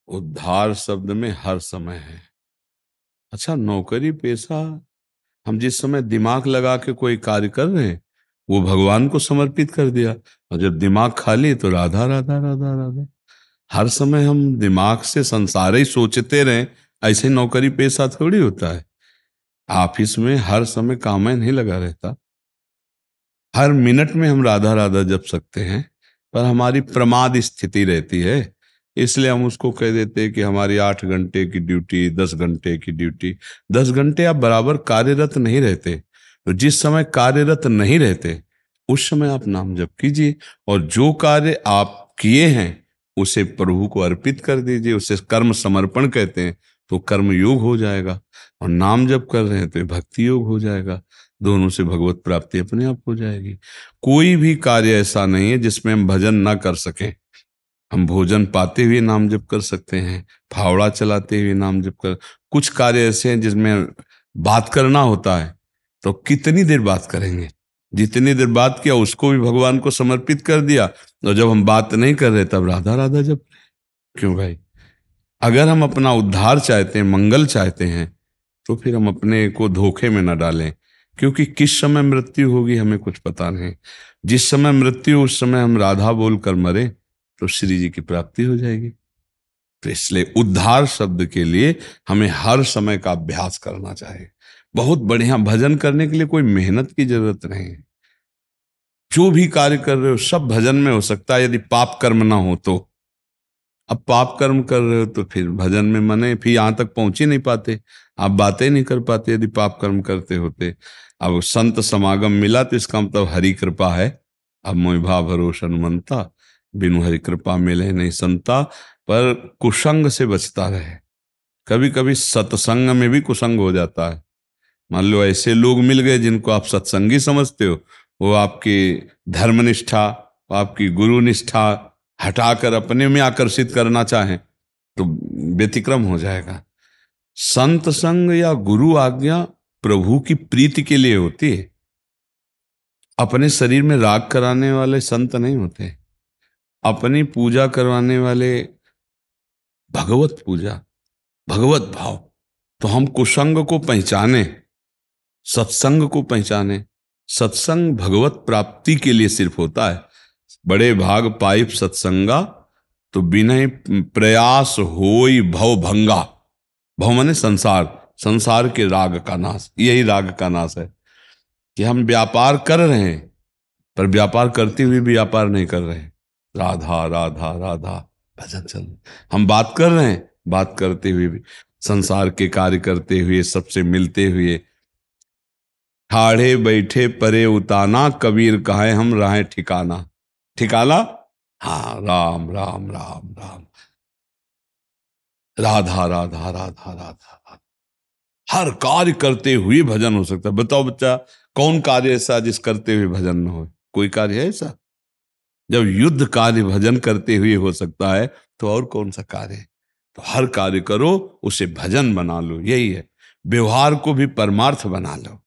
उद्धार शब्द में हर समय है। अच्छा, नौकरी पेशा, हम जिस समय दिमाग लगा के कोई कार्य कर रहे हैं वो भगवान को समर्पित कर दिया, और जब दिमाग खाली तो राधा राधा राधा राधा। हर समय हम दिमाग से संसार ही सोचते रहें, ऐसे नौकरी पेशा थोड़ी होता है। ऑफिस में हर समय काम नहीं लगा रहता, हर मिनट में हम राधा राधा जप सकते हैं, पर हमारी प्रमाद स्थिति रहती है। इसलिए हम उसको कह देते हैं कि हमारी 8 घंटे की ड्यूटी, 10 घंटे की ड्यूटी। 10 घंटे आप बराबर कार्यरत नहीं रहते, तो जिस समय कार्यरत नहीं रहते उस समय आप नाम जप कीजिए, और जो कार्य आप किए हैं उसे प्रभु को अर्पित कर दीजिए। उसे कर्म समर्पण कहते हैं, तो कर्म योग हो जाएगा। और नाम जप कर रहे हैं तो ये भक्ति योग हो जाएगा। दोनों से भगवत प्राप्ति अपने आप हो जाएगी। कोई भी कार्य ऐसा नहीं है जिसमें हम भजन ना कर सकें। हम भोजन पाते हुए नाम जप कर सकते हैं, फावड़ा चलाते हुए नाम जप कर। कुछ कार्य ऐसे हैं जिसमें बात करना होता है, तो कितनी देर बात करेंगे, जितनी देर बात किया उसको भी भगवान को समर्पित कर दिया। और जब हम बात नहीं कर रहे तब राधा राधा जप। क्यों भाई? अगर हम अपना उद्धार चाहते हैं, मंगल चाहते हैं, तो फिर हम अपने को धोखे में न डालें, क्योंकि किस समय मृत्यु होगी हमें कुछ पता नहीं। जिस समय मृत्यु उस समय हम राधा बोल कर मरे तो श्री जी की प्राप्ति हो जाएगी। तो इसलिए उद्धार शब्द के लिए हमें हर समय का अभ्यास करना चाहिए। बहुत बढ़िया भजन करने के लिए कोई मेहनत की जरूरत नहीं है। जो भी कार्य कर रहे हो सब भजन में हो सकता है, यदि पाप कर्म ना हो तो। अब पाप कर्म कर रहे हो तो फिर भजन में मने फिर यहां तक पहुंच ही नहीं पाते, आप बातें नहीं कर पाते यदि पाप कर्म करते होते। अब संत समागम मिला तो इसका मतलब हरि कृपा है। अब मोहि भाव भरोसा हनुमंता, बिनु हरि कृपा मिले नहीं संता। पर कुसंग से बचता रहे। कभी कभी सत्संग में भी कुसंग हो जाता है। मान लो ऐसे लोग मिल गए जिनको आप सत्संगी समझते हो, वो आपकी धर्मनिष्ठा, आपकी गुरु निष्ठा हटाकर अपने में आकर्षित करना चाहें तो व्यतिक्रम हो जाएगा। संत संग या गुरु आज्ञा प्रभु की प्रीति के लिए होती है। अपने शरीर में राग कराने वाले संत नहीं होते। अपनी पूजा करवाने वाले भगवत पूजा, भगवत भाव। तो हम कुसंग को पहचाने, सत्संग को पहचाने। सत्संग भगवत प्राप्ति के लिए सिर्फ होता है। बड़े भाग पाइप सत्संगा, तो बिना प्रयास होई भव भंगा। भव माने संसार, संसार के राग का नाश। यही राग का नाश है कि हम व्यापार कर रहे हैं पर व्यापार करते हुए भी व्यापार नहीं कर रहे हैं। राधा राधा राधा भजन चल। हम बात कर रहे हैं, बात करते हुए भी संसार के कार्य करते हुए, सबसे मिलते हुए। ठाढ़े बैठे परे उताना, कबीर कहे हम राहें ठिकाना। ठिकाना, हाँ, राम राम राम राम, राधा राधा राधा राधा राधा। हर कार्य करते हुए भजन हो सकता है। बताओ बच्चा, कौन कार्य ऐसा जिस करते हुए भजन न हो? कोई कार्य है ऐसा? जब युद्ध कार्य भजन करते हुए हो सकता है तो और कौन सा कार्य है? तो हर कार्य करो, उसे भजन बना लो, यही है। व्यवहार को भी परमार्थ बना लो,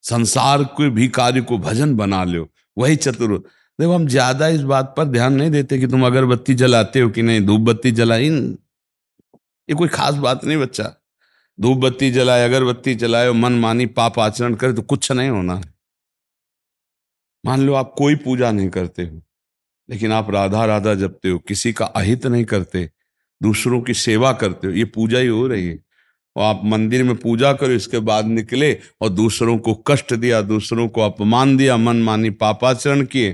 संसार के भी कार्य को भजन बना लो, वही चतुर। देखो, हम ज्यादा इस बात पर ध्यान नहीं देते कि तुम अगरबत्ती जलाते हो कि नहीं, धूप बत्ती जलाई, ये कोई खास बात नहीं बच्चा। धूप बत्ती जलाए, अगरबत्ती जलाए, मन मानी पाप आचरण करे तो कुछ नहीं होना। मान लो आप कोई पूजा नहीं करते हो, लेकिन आप राधा राधा जपते हो, किसी का अहित नहीं करते, दूसरों की सेवा करते हो, ये पूजा ही हो रही है। और आप मंदिर में पूजा करो, इसके बाद निकले और दूसरों को कष्ट दिया, दूसरों को अपमान दिया, मन मानी पापाचरण किए,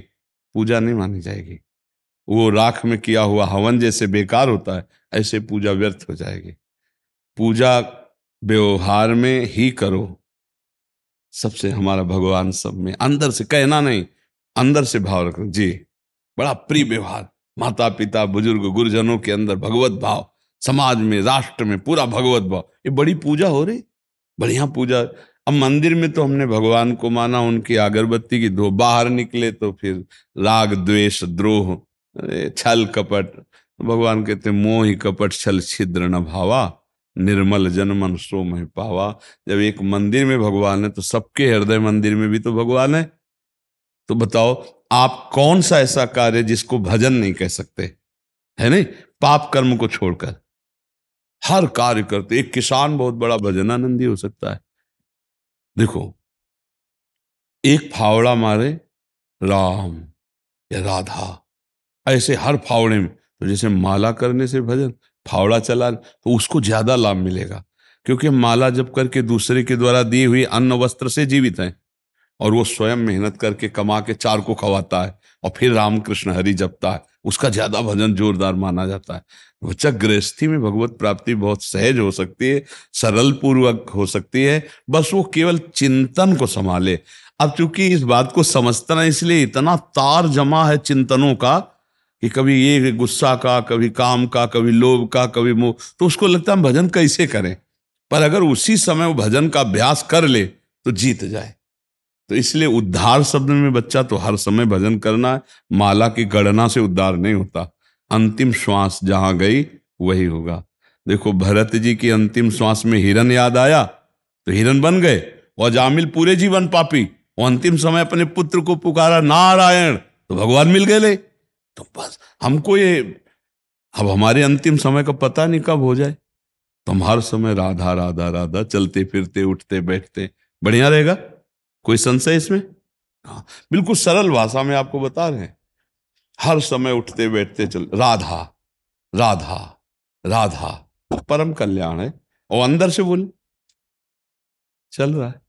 पूजा नहीं मानी जाएगी। वो राख में किया हुआ हवन जैसे बेकार होता है, ऐसे पूजा व्यर्थ हो जाएगी। पूजा व्यवहार में ही करो। सबसे हमारा भगवान सब में, अंदर से कहना नहीं, अंदर से भाव रखो जी। बड़ा प्रिय व्यवहार, माता पिता बुजुर्ग गुरुजनों के अंदर भगवत भाव, समाज में राष्ट्र में पूरा भगवत भाव, ये बड़ी पूजा हो रही, बढ़िया पूजा। अब मंदिर में तो हमने भगवान को माना, उनकी अगरबत्ती की धो, बाहर निकले तो फिर राग द्वेष द्रोह, छल कपट। भगवान कहते मोह ही कपट छल छिद्र न भावा, निर्मल जन मन सो मह पावा। जब एक मंदिर में भगवान है तो सबके हृदय मंदिर में भी तो भगवान है। तो बताओ, आप कौन सा ऐसा कार्य जिसको भजन नहीं कह सकते? है नहीं? पाप कर्म को छोड़कर हर कार्य करते। एक किसान बहुत बड़ा भजनानंदी हो सकता है। देखो, एक फावड़ा मारे राम या राधा, ऐसे हर फावड़े में, तो जैसे माला करने से भजन, फावड़ा चला तो उसको ज्यादा लाभ मिलेगा, क्योंकि माला जप करके दूसरे के द्वारा दी हुई अन्न वस्त्र से जीवित है, और वो स्वयं मेहनत करके कमा के चार को खवाता है और फिर रामकृष्ण हरि जपता है, उसका ज्यादा भजन जोरदार माना जाता है। बच्चा, गृहस्थी में भगवत प्राप्ति बहुत सहज हो सकती है, सरल पूर्वक हो सकती है, बस वो केवल चिंतन को संभाले। अब चूंकि इस बात को समझता ना, इसलिए इतना तार जमा है चिंतनों का कि कभी ये गुस्सा का, कभी काम का, कभी लोभ का, कभी मोह, तो उसको लगता है भजन कैसे करें। पर अगर उसी समय वो भजन का अभ्यास कर ले तो जीत जाए। तो इसलिए उद्धार शब्द में बच्चा तो हर समय भजन करना है। माला की गणना से उद्धार नहीं होता, अंतिम श्वास जहां गई वही होगा। देखो, भरत जी की अंतिम श्वास में हिरन याद आया तो हिरन बन गए, और जामिल पूरे जीवन पापी, वो अंतिम समय अपने पुत्र को पुकारा नारायण तो भगवान मिल गए ले। तो बस हमको ये, अब हमारे अंतिम समय का पता नहीं कब हो जाए, तो हम हर समय राधा राधा राधा चलते फिरते उठते बैठते, बढ़िया रहेगा। कोई संशय इसमें? हाँ, बिल्कुल सरल भाषा में आपको बता रहे हैं। हर समय उठते बैठते चल राधा राधा राधा, परम कल्याण है। और अंदर से बोले चल रहा है,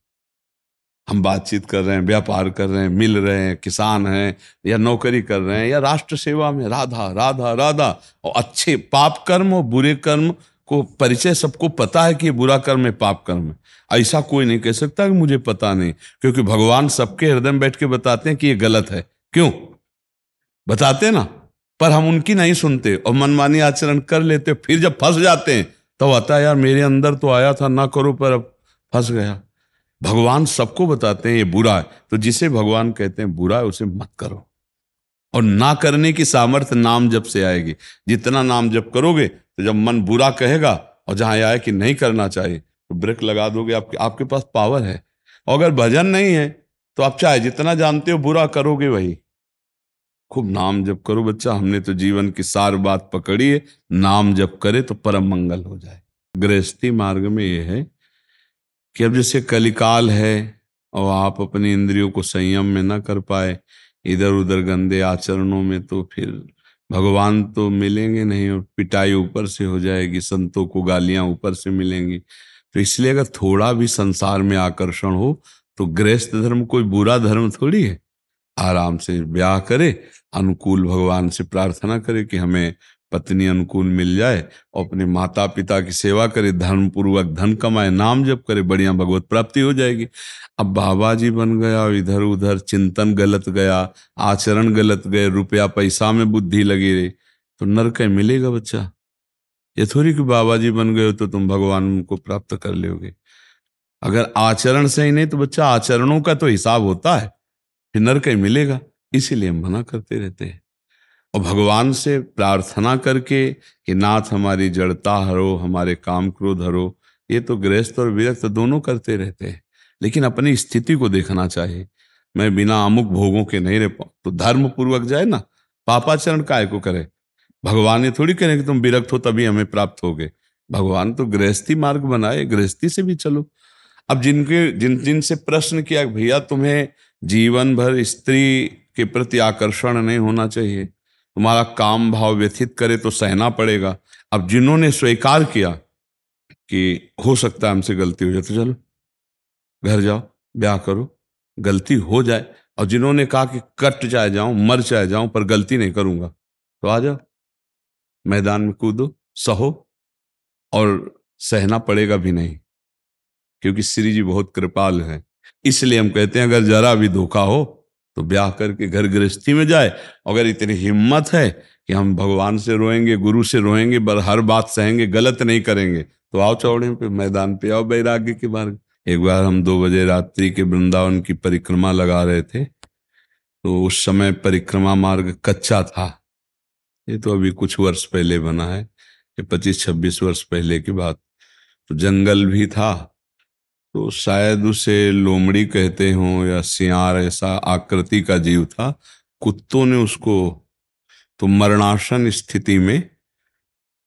हम बातचीत कर रहे हैं, व्यापार कर रहे हैं, मिल रहे हैं, किसान हैं या नौकरी कर रहे हैं या राष्ट्र सेवा में, राधा राधा राधा। और अच्छे पाप कर्म और बुरे कर्म को परिचय सबको पता है कि ये बुरा कर्म है, पाप कर्म है। ऐसा कोई नहीं कह सकता कि मुझे पता नहीं, क्योंकि भगवान सबके हृदय में बैठ के बताते हैं कि ये गलत है। क्यों बताते हैं ना, पर हम उनकी नहीं सुनते और मनमानी आचरण कर लेते। फिर जब फंस जाते हैं तो आता है यार मेरे अंदर तो आया था ना करो, पर अब फंस गया। भगवान सबको बताते हैं ये बुरा है, तो जिसे भगवान कहते हैं बुरा है उसे मत करो। और ना करने की सामर्थ्य नाम जप से आएगी। जितना नाम जप करोगे, तो जब मन बुरा कहेगा और जहां आए कि नहीं करना चाहिए, तो ब्रेक लगा दोगे। आपके पास पावर है। और अगर भजन नहीं है तो आप चाहे जितना जानते हो बुरा करोगे वही। खूब नाम जप करो बच्चा, हमने तो जीवन की सार बात पकड़ी है, नाम जप करे तो परम मंगल हो जाए। गृहस्थी मार्ग में यह है कि अब जैसे कलिकाल है और आप अपनी इंद्रियों को संयम में न कर पाए, इधर उधर गंदे आचरणों में, तो फिर भगवान तो मिलेंगे नहीं और पिटाई ऊपर से हो जाएगी, संतों को गालियां ऊपर से मिलेंगी। तो इसलिए अगर थोड़ा भी संसार में आकर्षण हो तो गृहस्थ धर्म कोई बुरा धर्म थोड़ी है। आराम से ब्याह करे, अनुकूल भगवान से प्रार्थना करे कि हमें पत्नी अनुकूल मिल जाए, और अपने माता पिता की सेवा करे, धर्म पूर्वक धन कमाए, नाम जप करे, बढ़िया भगवत प्राप्ति हो जाएगी। अब बाबा जी बन गया और इधर उधर चिंतन गलत गया, आचरण गलत गए, रुपया पैसा में बुद्धि लगी रही, तो नरक मिलेगा बच्चा। ये थोड़ी कि बाबा जी बन गए हो तो तुम भगवान को प्राप्त कर लोगे। अगर आचरण सही नहीं तो बच्चा, आचरणों का तो हिसाब होता है, फिर नरक ही मिलेगा। इसीलिए मना करते रहते हैं। और भगवान से प्रार्थना करके कि नाथ हमारी जड़ता हरो, हमारे काम क्रोध हरो, ये तो गृहस्थ और विरक्त दोनों करते रहते हैं। लेकिन अपनी स्थिति को देखना चाहिए। मैं बिना अमुक भोगों के नहीं रह पाऊँ, तो धर्म पूर्वक जाए ना, पापाचरण काय को करे। भगवान ये थोड़ी करें कि तुम विरक्त हो तभी हमें प्राप्त होगे। भगवान तो गृहस्थी मार्ग बनाए, गृहस्थी से भी चलो। अब जिन से प्रश्न किया भैया तुम्हें जीवन भर स्त्री के प्रति आकर्षण नहीं होना चाहिए, तुम्हारा काम भाव व्यथित करे तो सहना पड़ेगा। अब जिन्होंने स्वीकार किया कि हो सकता है हमसे गलती हो जाए, तो चलो घर जाओ, ब्याह करो, गलती हो जाए। और जिन्होंने कहा कि कट चाहे जाऊं, मर चाहे जाऊं, पर गलती नहीं करूंगा, तो आ जाओ, मैदान में कूदो, सहो, और सहना पड़ेगा भी नहीं, क्योंकि श्री जी बहुत कृपाल हैं। इसलिए हम कहते हैं अगर जरा भी धोखा हो तो ब्याह करके घर गृहस्थी में जाए। अगर इतनी हिम्मत है कि हम भगवान से रोएंगे, गुरु से रोएंगे, पर हर बात सहेंगे, गलत नहीं करेंगे, तो आओ चौड़े पे, मैदान पे आओ, बैराग्य के मार्ग। एक बार हम 2 बजे रात्रि के वृंदावन की परिक्रमा लगा रहे थे, तो उस समय परिक्रमा मार्ग कच्चा था। ये तो अभी कुछ वर्ष पहले बना है, ये 25-26 वर्ष पहले की बात। तो जंगल भी था, तो शायद उसे लोमड़ी कहते हों या सियार, ऐसा आकृति का जीव था। कुत्तों ने उसको तो मरणासन स्थिति में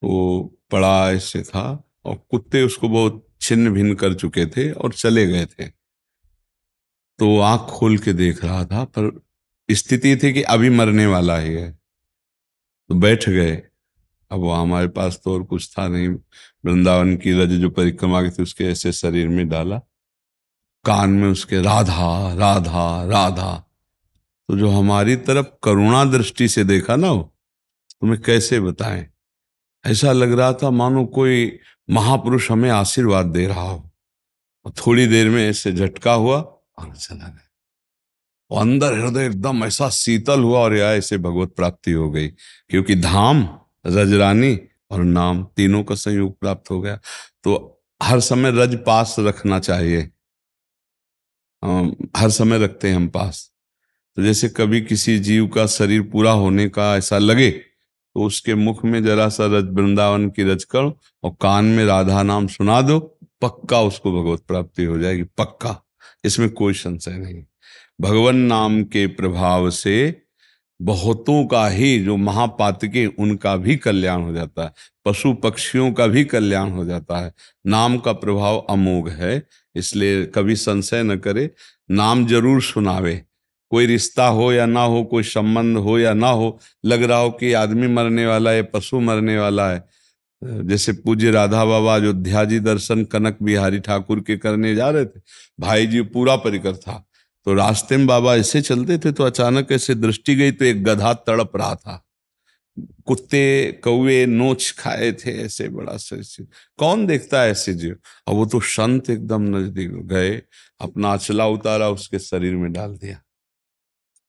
वो पड़ा ऐसे था और कुत्ते उसको बहुत छिन्न भिन्न कर चुके थे और चले गए थे। तो वो आंख खोल के देख रहा था, पर स्थिति थी कि अभी मरने वाला ही है। तो बैठ गए। अब वो हमारे पास तो और कुछ था नहीं, वृंदावन की रज जो परिक्रमा की थी उसके ऐसे शरीर में डाला, कान में उसके राधा राधा राधा। तो जो हमारी तरफ करुणा दृष्टि से देखा ना, वो तुम्हें कैसे बताएं, ऐसा लग रहा था मानो कोई महापुरुष हमें आशीर्वाद दे रहा हो। और थोड़ी देर में ऐसे झटका हुआ और चला गया। और अंदर हृदय एकदम ऐसा शीतल हुआ और यह ऐसे भगवत प्राप्ति हो गई, क्योंकि धाम, रजरानी और नाम तीनों का संयोग प्राप्त हो गया। तो हर समय रज पास रखना चाहिए। हर समय रखते हैं हम पास। तो जैसे कभी किसी जीव का शरीर पूरा होने का ऐसा लगे, तो उसके मुख में जरा सा रज, वृंदावन की रज कर और कान में राधा नाम सुना दो, पक्का उसको भगवत प्राप्ति हो जाएगी, पक्का। इसमें कोई संशय नहीं। भगवान नाम के प्रभाव से बहुतों का ही, जो महापातकी उनका भी कल्याण हो जाता है, पशु पक्षियों का भी कल्याण हो जाता है। नाम का प्रभाव अमोघ है, इसलिए कभी संशय न करे। नाम जरूर सुनावे। कोई रिश्ता हो या ना हो, कोई संबंध हो या ना हो, लग रहा हो कि आदमी मरने वाला है, पशु मरने वाला है। जैसे पूज्य राधा बाबा अयोध्या जी दर्शन कनक बिहारी ठाकुर के करने जा रहे थे, भाई जी पूरा परिकर था। तो रास्ते में बाबा ऐसे चलते थे तो अचानक ऐसे दृष्टि गई तो एक गधा तड़प रहा था। कुत्ते कौवे नोच खाए थे, ऐसे बड़ा से कौन देखता है ऐसे जीव। और वो तो संत एकदम नजदीक गए, अपना अचला उतारा, उसके शरीर में डाल दिया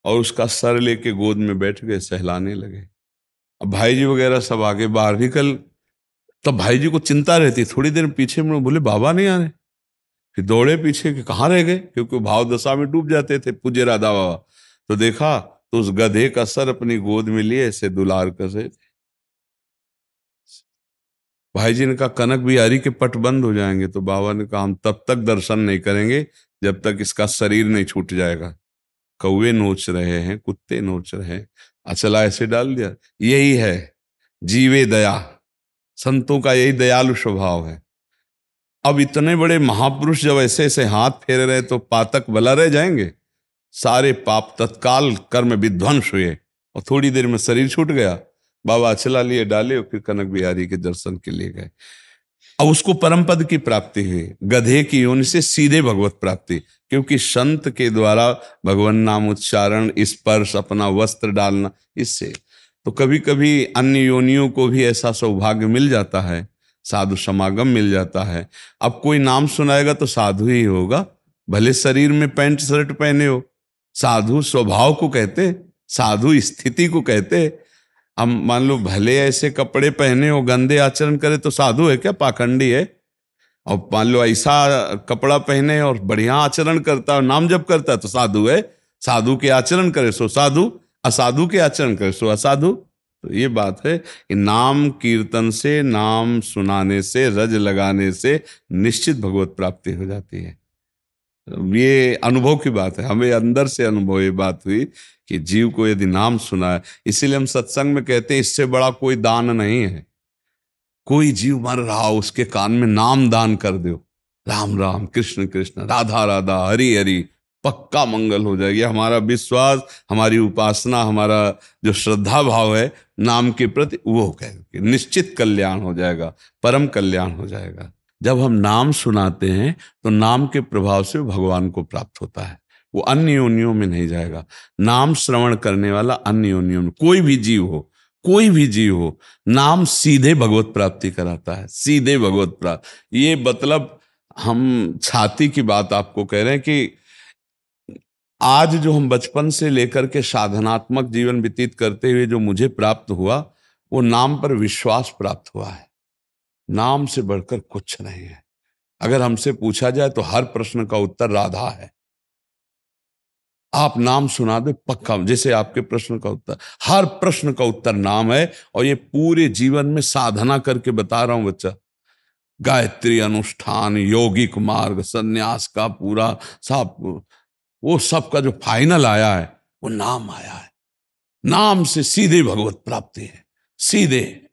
और उसका सर लेके गोद में बैठ गए, सहलाने लगे। अब भाई जी वगैरह सब आगे बाहर निकल। तब भाई जी को चिंता रहती, थोड़ी देर पीछे में बोले बाबा नहीं आ रहे। फिर दौड़े पीछे कि कहाँ रह गए, क्योंकि भाव दशा में डूब जाते थे पूज्य राधा बाबा। तो देखा तो उस गधे का सर अपनी गोद में लिए ऐसे दुलार कर रहे थे। भाई जी ने कहा कनक बिहारी के पट बंद हो जाएंगे। तो बाबा ने कहा हम तब तक दर्शन नहीं करेंगे जब तक इसका शरीर नहीं छूट जाएगा। कौवे नोच रहे हैं, कुत्ते नोच रहे हैं, अचला ऐसे डाल दिया। यही है जीवे दया, संतों का यही दयालु स्वभाव है। अब इतने बड़े महापुरुष जब ऐसे ऐसे हाथ फेर रहे तो पातक भला रह जाएंगे। सारे पाप तत्काल कर्म विध्वंस हुए और थोड़ी देर में शरीर छूट गया। बाबा अचला लिए डाले और फिर कनक बिहारी के दर्शन के लिए गए। अब उसको परम पद की प्राप्ति हुई, गधे की योनि से सीधे भगवत प्राप्ति, क्योंकि संत के द्वारा भगवान नाम उच्चारण, स्पर्श, अपना वस्त्र डालना, इससे। तो कभी कभी अन्य योनियों को भी ऐसा सौभाग्य मिल जाता है, साधु समागम मिल जाता है। अब कोई नाम सुनाएगा तो साधु ही होगा, भले शरीर में पैंट शर्ट पहने हो। साधु स्वभाव को कहते, साधु स्थिति को कहते। अब मान लो भले ऐसे कपड़े पहने हो, गंदे आचरण करे तो साधु है क्या, पाखंडी है। और मान लो ऐसा कपड़ा पहने और बढ़िया आचरण करता है, नाम जप करता है तो साधु है। साधु के आचरण करे सो साधु, असाधु के आचरण करे सो असाधु। तो ये बात है कि नाम कीर्तन से, नाम सुनाने से, रज लगाने से निश्चित भगवत प्राप्ति हो जाती है। ये अनुभव की बात है, हमें अंदर से अनुभव ये बात हुई कि जीव को यदि नाम सुना है, इसीलिए हम सत्संग में कहते हैं इससे बड़ा कोई दान नहीं है। कोई जीव मर रहा हो उसके कान में नाम दान कर दो, राम राम कृष्ण कृष्ण राधा राधा हरि हरि, पक्का मंगल हो जाएगी। हमारा विश्वास, हमारी उपासना, हमारा जो श्रद्धा भाव है नाम के प्रति, वो कह निश्चित कल्याण हो जाएगा, परम कल्याण हो जाएगा। जब हम नाम सुनाते हैं तो नाम के प्रभाव से भगवान को प्राप्त होता है, वो अन्य योनियों में नहीं जाएगा। नाम श्रवण करने वाला अन्य योनियों में, कोई भी जीव हो, कोई भी जीव हो, नाम सीधे भगवत प्राप्ति कराता है, सीधे भगवत प्राप्त। ये मतलब हम छाती की बात आपको कह रहे हैं कि आज जो हम बचपन से लेकर के साधनात्मक जीवन व्यतीत करते हुए जो मुझे प्राप्त हुआ, वो नाम पर विश्वास प्राप्त हुआ है। नाम से बढ़कर कुछ नहीं है। अगर हमसे पूछा जाए तो हर प्रश्न का उत्तर राधा है। आप नाम सुना दे पक्का, जैसे आपके प्रश्न का उत्तर, हर प्रश्न का उत्तर नाम है। और ये पूरे जीवन में साधना करके बता रहा हूं बच्चा, गायत्री अनुष्ठान, यौगिक मार्ग, सन्यास का पूरा सब, वो सब का जो फाइनल आया है वो नाम आया है। नाम से सीधे भगवत प्राप्ति है, सीधे।